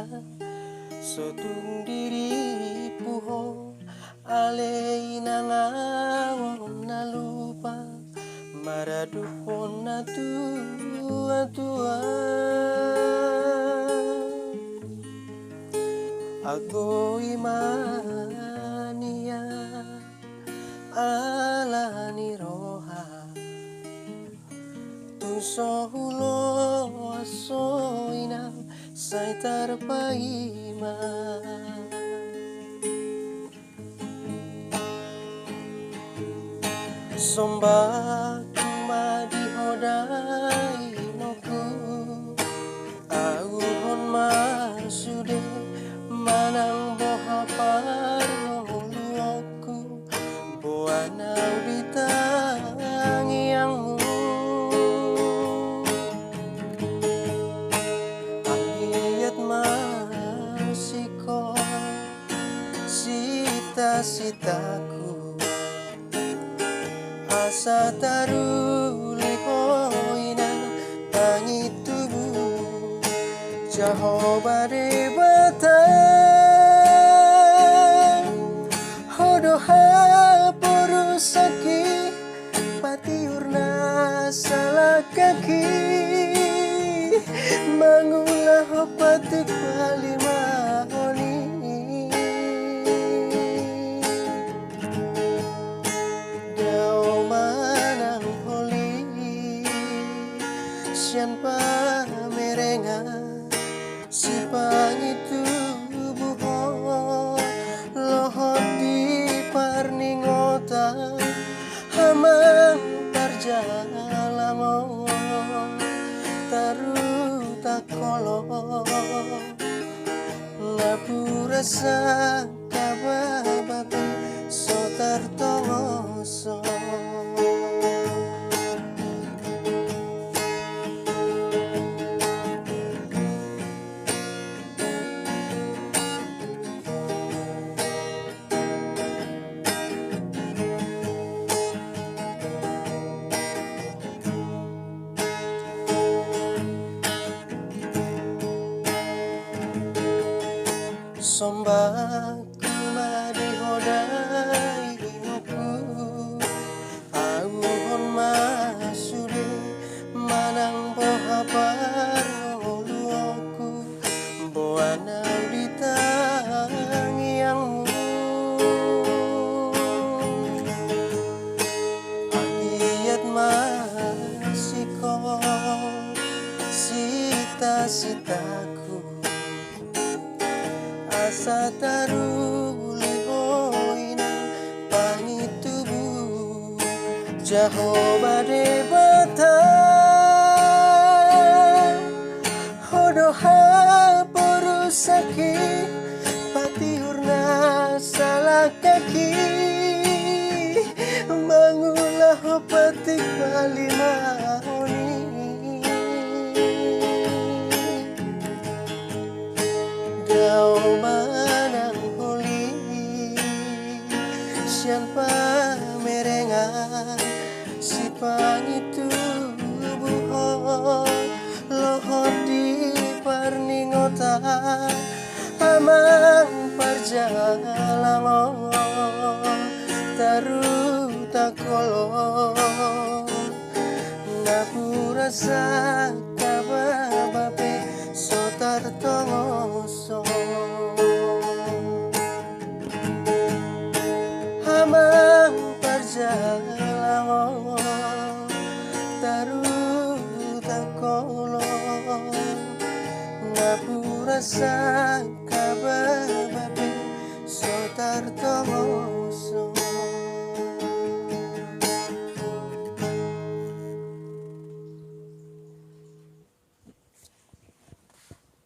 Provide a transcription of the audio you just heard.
ina sotung diri puho ale ina ngawon na lupa maraduhon na tua ago imania ala ni roha tu sohulo asoina sai tarpaima sombak madi hodai noku auhon masude manang boha parngoluoku boanau ditangiangmu angiat masiko sita-sitaku asa taruli hoinan tangi tubuh jaho bade batang hodoha porusaki patiurna salah kaki mangulah hopatik palimahoni dao manang holi sian pamerenga si pangitu buho lohot di parningota hamang tarjalamo taru takolo napura sa kabababe sotar tongoso sombak madi hodai noku auhon masude manang boha parngoluoku boanau ditangiangmu agiat masiko sita-sitaku asa taruli hoina pangi tubuh jaho bade batang hodoha porusaki patiurna salah kaki mangulah hopatik palimahoni dao manang holi sian pamerenga si pangitu buho lohot di parningota amang parjalamo taru takolo napura sa kabababe sotar tongoso hamang parjalamo taru takolo napura sa kabababe